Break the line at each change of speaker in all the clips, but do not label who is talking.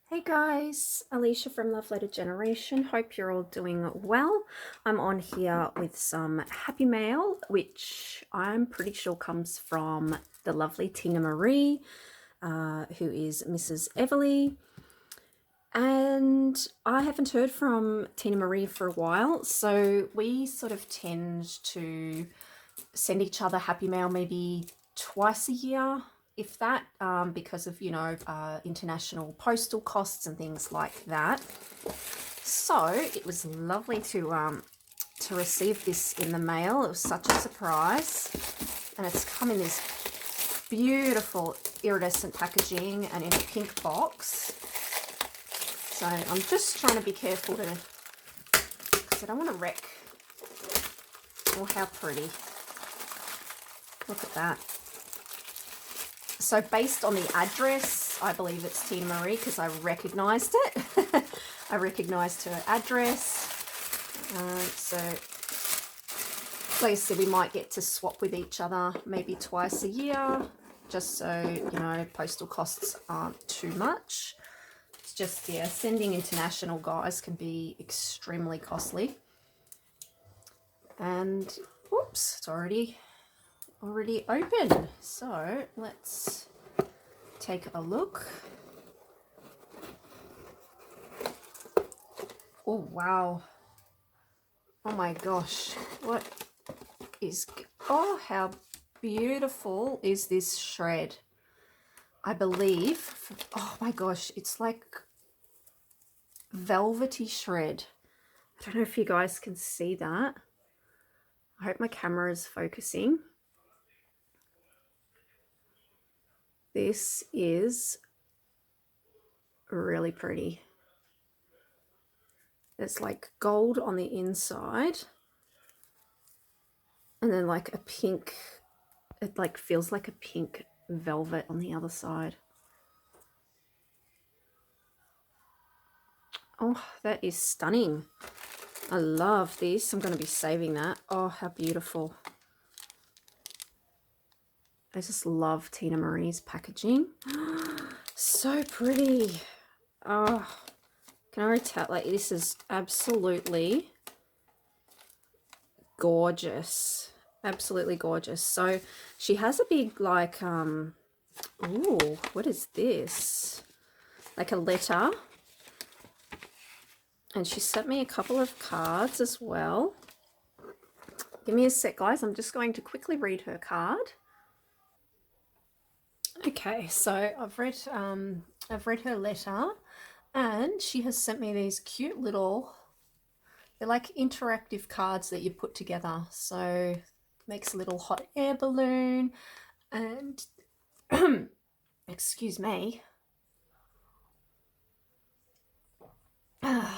Hey guys, Alicia from Love Letter Generation. Hope you're all doing well. I'm on here with some Happymail, which I'm pretty sure comes from the lovely Tina Marie, who is Mrs. Everly. And I haven't heard from Tina Marie for a while, so we sort of tend to send each other Happymail maybe twice a year, if that, because of, international postal costs and things like that. So it was lovely to receive this in the mail. It was such a surprise. And it's come in this beautiful iridescent packaging and in a pink box. So I'm just trying to be careful because I don't want to wreck. Oh, how pretty. Look at that. So based on the address, I believe it's Tina Marie because I recognised it. I recognised her address. So like I said, we might get to swap with each other maybe twice a year, just so, postal costs aren't too much. It's just, yeah, sending international guys can be extremely costly. And, oops, it's already open. So let's take a look. Oh wow, oh my gosh, what is, oh how beautiful is this shred. I believe, oh my gosh, it's like velvety shred. I don't know if you guys can see that. I hope my camera is focusing. This is really pretty. It's like gold on the inside and then like a pink, it like feels like a pink velvet on the other side. Oh, that is stunning. I love this. I'm going to be saving that. Oh, how beautiful. I just love Tina Marie's packaging. So pretty. Oh, can I tell? Like, this is absolutely gorgeous. Absolutely gorgeous. So she has a big, like, ooh, what is this? Like a letter. And she sent me a couple of cards as well. Give me a sec, guys. I'm just going to quickly read her card. Okay, so I've read her letter, and she has sent me these cute little, they're like interactive cards that you put together. So makes a little hot air balloon, and excuse me.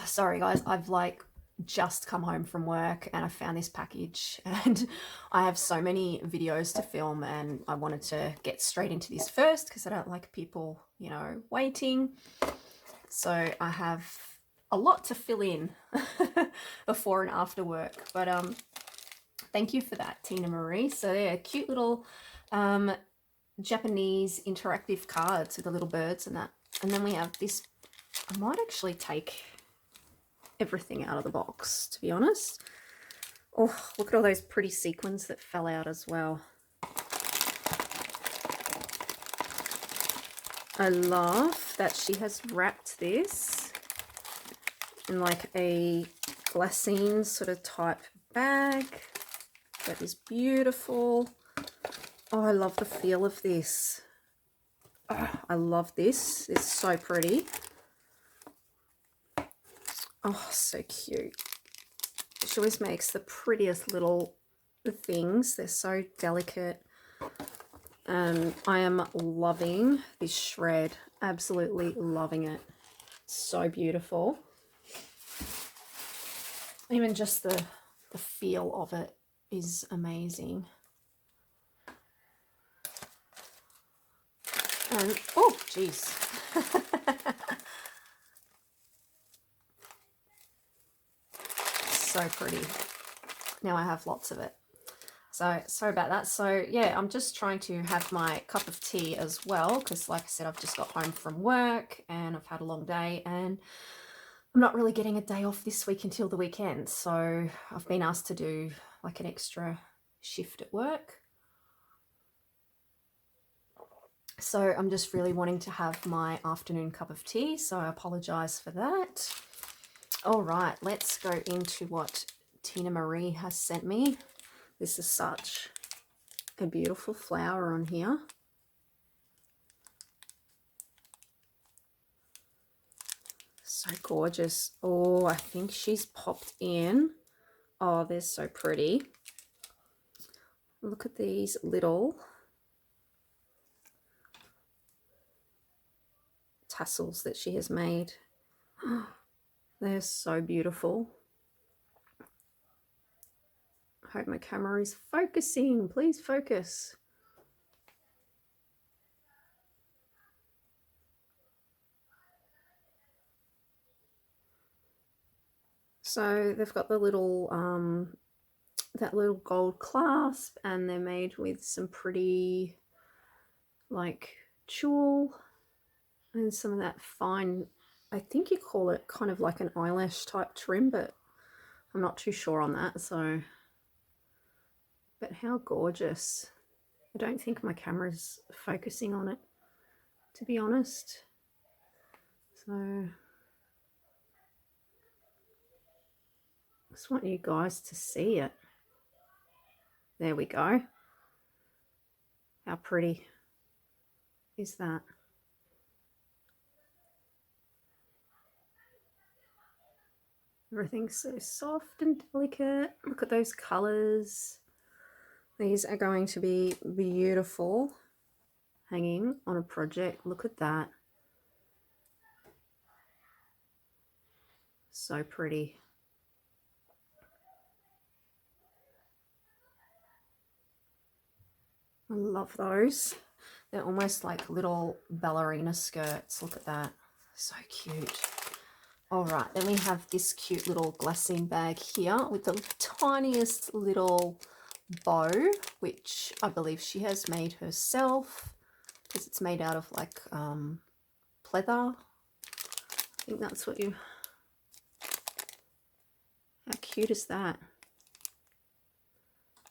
Sorry guys, I've like just come home from work and I found this package and I have so many videos to film and I wanted to get straight into this first because I don't like people, waiting. So I have a lot to fill in before and after work. But thank you for that, Tina Marie. So yeah, cute little Japanese interactive cards with the little birds and that. And then we have this. I might actually take everything out of the box, to be honest. Oh, look at all those pretty sequins that fell out as well. I love that she has wrapped this in like a glassine sort of type bag. That is beautiful. Oh, I love the feel of this. Oh, I love this. It's so pretty. Oh, so cute. She always makes the prettiest little things. They're so delicate. And I am loving this shred. Absolutely loving it. So beautiful. Even just the feel of it is amazing. And, oh, geez. So pretty. Now I have lots of it. So sorry about that. So yeah, I'm just trying to have my cup of tea as well, because like I said, I've just got home from work and I've had a long day, and I'm not really getting a day off this week until the weekend. So I've been asked to do like an extra shift at work. So I'm just really wanting to have my afternoon cup of tea. So I apologize for that. All right, let's go into what Tina Marie has sent me. This is such a beautiful flower on here. So gorgeous. Oh, I think she's popped in. Oh, they're so pretty. Look at these little tassels that she has made. They're so beautiful. I hope my camera is focusing. Please focus. So they've got the little that little gold clasp, and they're made with some pretty like tulle and some of that fine, I think you call it kind of like an eyelash type trim, but I'm not too sure on that. So, but how gorgeous. I don't think my camera's focusing on it, to be honest. So I just want you guys to see it. There we go. How pretty is that? Everything's so soft and delicate. Look at those colors. These are going to be beautiful hanging on a project. Look at that. So pretty. I love those. They're almost like little ballerina skirts. Look at that. So cute. All right, then we have this cute little glassine bag here with the tiniest little bow, which I believe she has made herself, because it's made out of like pleather. I think that's what you... How cute is that?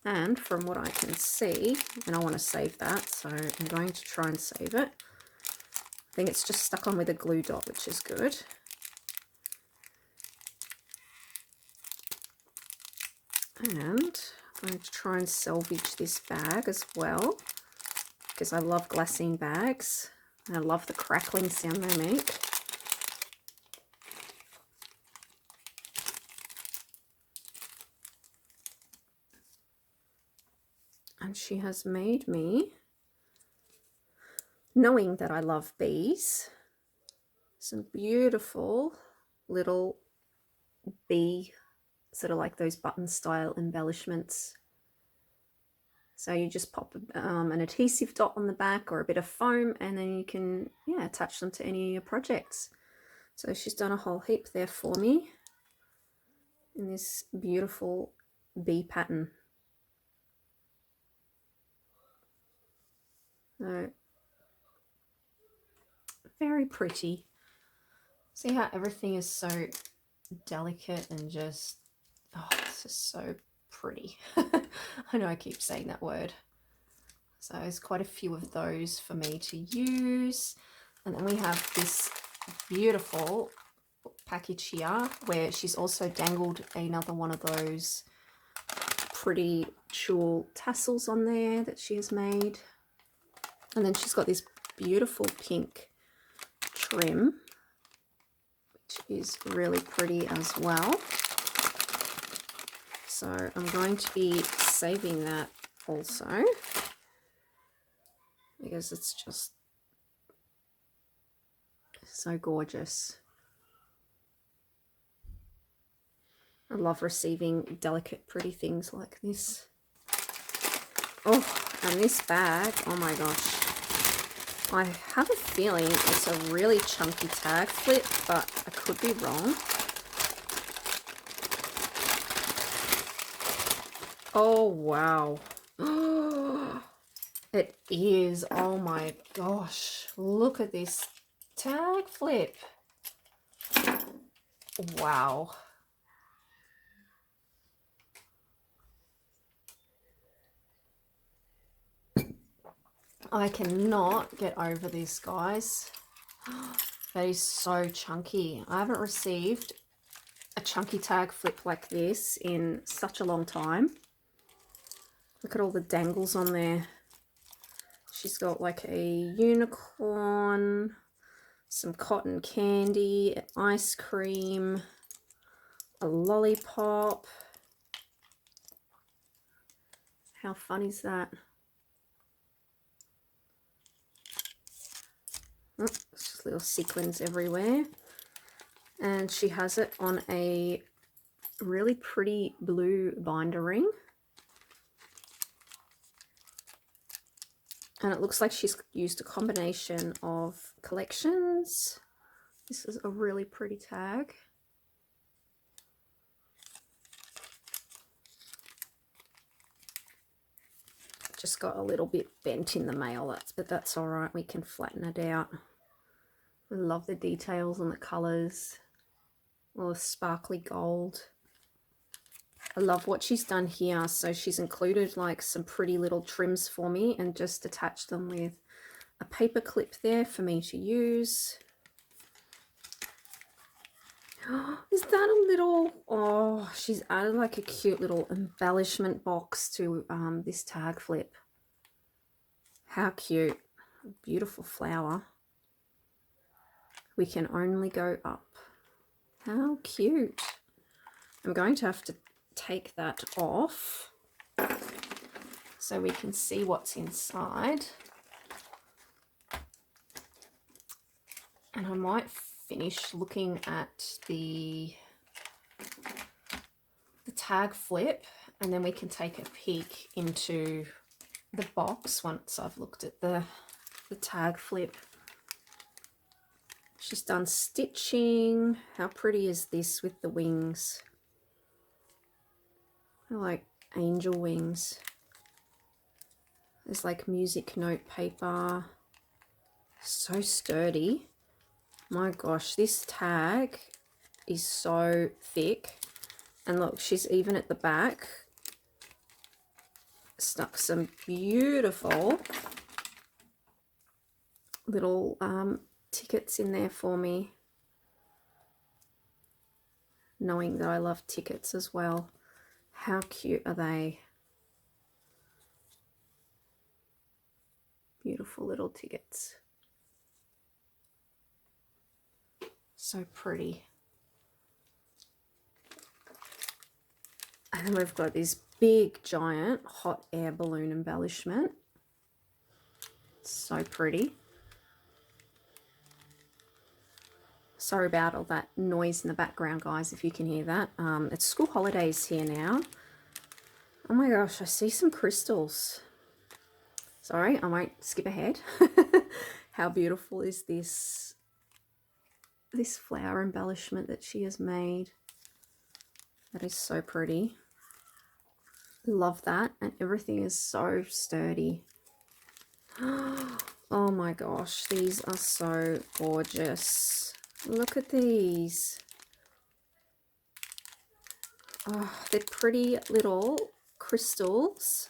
And from what I can see, and I want to save that, so I'm going to try and save it. I think it's just stuck on with a glue dot, which is good. And I'm going to try and salvage this bag as well, because I love glassine bags. And I love the crackling sound they make. And she has made me, knowing that I love bees, some beautiful little bee, sort of like those button style embellishments. So you just pop an adhesive dot on the back or a bit of foam, and then you can, yeah, attach them to any of your projects. So she's done a whole heap there for me in this beautiful bee pattern. So very pretty. See how everything is so delicate and just, oh, this is so pretty. I know I keep saying that word. So there's quite a few of those for me to use. And then we have this beautiful package here where she's also dangled another one of those pretty tulle tassels on there that she has made. And then she's got this beautiful pink trim, which is really pretty as well. So I'm going to be saving that also, because it's just so gorgeous. I love receiving delicate, pretty things like this. Oh, and this bag, oh my gosh. I have a feeling it's a really chunky tag flip, but I could be wrong. Oh, wow. Oh, it is. Oh my gosh. Look at this tag flip. Wow. I cannot get over this, guys. That is so chunky. I haven't received a chunky tag flip like this in such a long time. Look at all the dangles on there. She's got like a unicorn, some cotton candy, ice cream, a lollipop. How fun is that? Oh, it's just little sequins everywhere. And she has it on a really pretty blue binder ring. And it looks like she's used a combination of collections. This is a really pretty tag. Just got a little bit bent in the mail, but that's all right. We can flatten it out. I love the details and the colours. All the sparkly gold. I love what she's done here. So she's included like some pretty little trims for me and just attached them with a paper clip there for me to use. Is that a little, oh, she's added like a cute little embellishment box to this tag flip. How cute. Beautiful flower. We can only go up. How cute. I'm going to have to take that off so we can see what's inside. And I might finish looking at the tag flip, and then we can take a peek into the box once I've looked at the tag flip. She's done stitching. How pretty is this with the wings? They're like angel wings. There's like music note paper. So sturdy. My gosh, this tag is so thick. And look, she's even at the back stuck some beautiful little tickets in there for me, knowing that I love tickets as well. How cute are they? Beautiful little tickets. So pretty. And then we've got this big giant hot air balloon embellishment. So pretty. Sorry about all that noise in the background, guys, if you can hear that. It's school holidays here now. Oh my gosh, I see some crystals. Sorry, I won't skip ahead. How beautiful is this flower embellishment that she has made? That is so pretty. Love that. And everything is so sturdy. Oh my gosh, these are so gorgeous. Look at these. Oh, they're pretty little crystals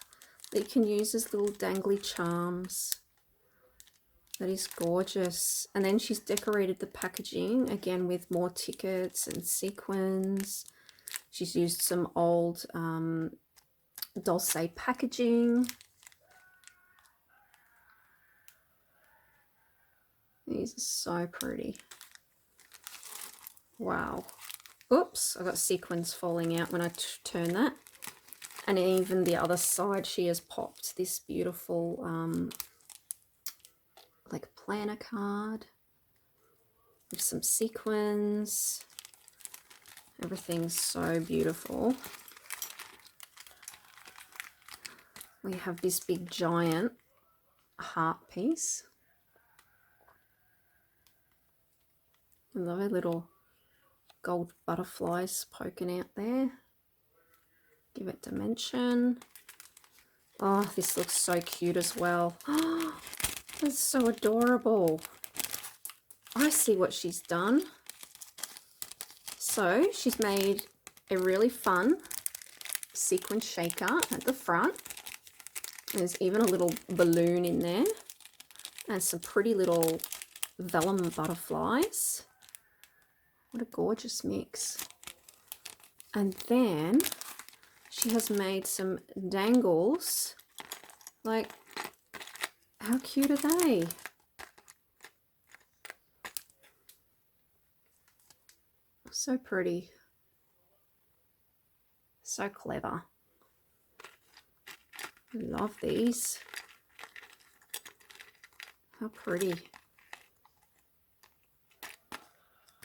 that you can use as little dangly charms. That is gorgeous. And then she's decorated the packaging again with more tickets and sequins. She's used some old Dulce packaging. These are so pretty. Wow. Oops, I got sequins falling out when I turn that. And even the other side, she has popped this beautiful like planner card with some sequins. Everything's so beautiful. We have this big giant heart piece. I love her little gold butterflies poking out there. Give it dimension. Oh, this looks so cute as well. That's so adorable. I see what she's done. So she's made a really fun sequin shaker at the front. There's even a little balloon in there and some pretty little vellum butterflies. What a gorgeous mix. And then she has made some dangles. Like, how cute are they? So pretty. So clever. Love these. How pretty.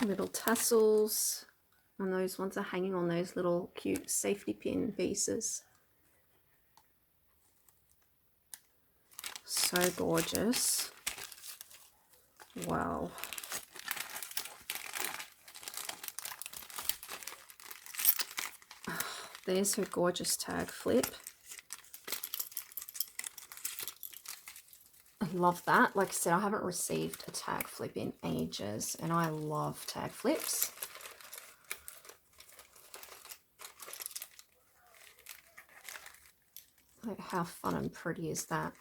Little tassels. And those ones are hanging on those little cute safety pin pieces. So gorgeous. Wow. There's her gorgeous tag flip. I love that. Like I said, I haven't received a tag flip in ages, and I love tag flips. Like, how fun and pretty is that?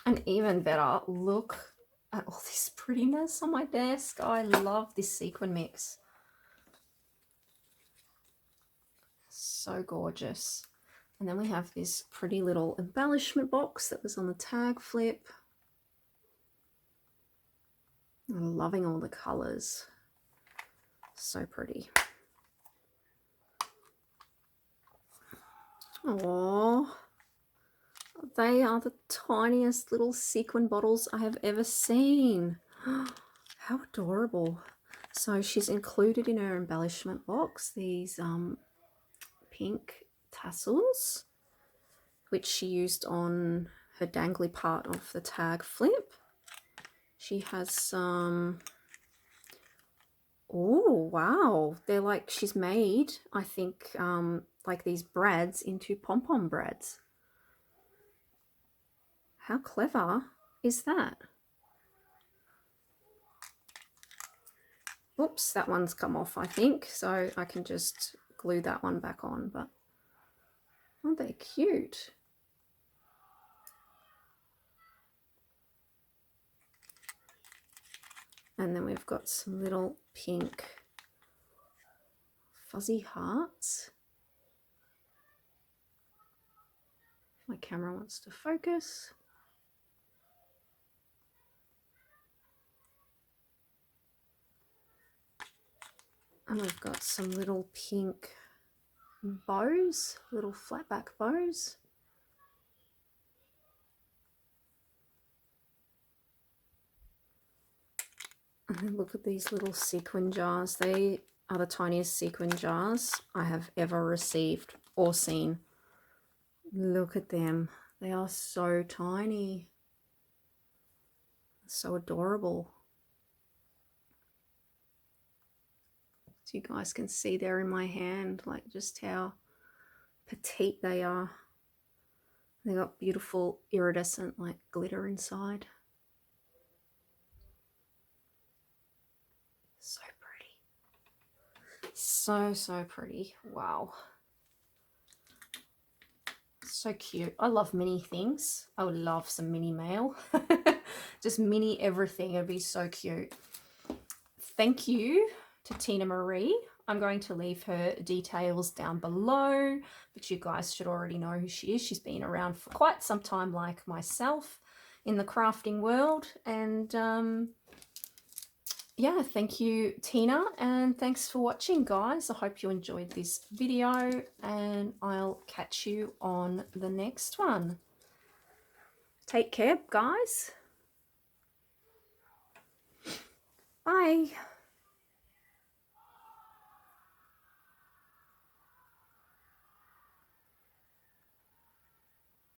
And even better, look at all this prettiness on my desk. I love this sequin mix. So gorgeous. And then we have this pretty little embellishment box that was on the tag flip. I'm loving all the colors. So pretty. Oh, they are the tiniest little sequin bottles I have ever seen. How adorable. So she's included in her embellishment box these pink tassels, which she used on her dangly part of the tag flip. She has some, oh wow, they're like, she's made, I think, like these brads into pom-pom brads. How clever is that? Oops, that one's come off, I think, so I can just glue that one back on, but aren't they cute? And then we've got some little pink fuzzy hearts. My camera wants to focus. And we've got some little pink bows, little flat back bows. And then look at these little sequin jars. They are the tiniest sequin jars I have ever received or seen. Look at them. They are so tiny. So adorable. So you guys can see there in my hand, like just how petite they are. They got beautiful iridescent like glitter inside. So pretty. So pretty. Wow. So cute. I love mini things. I would love some mini mail. Just mini everything. It'd be so cute. Thank you to Tina Marie. I'm going to leave her details down below, but you guys should already know who she is. She's been around for quite some time, like myself, in the crafting world. And yeah, thank you, Tina, and thanks for watching, guys. I hope you enjoyed this video, and I'll catch you on the next one. Take care, guys. Bye.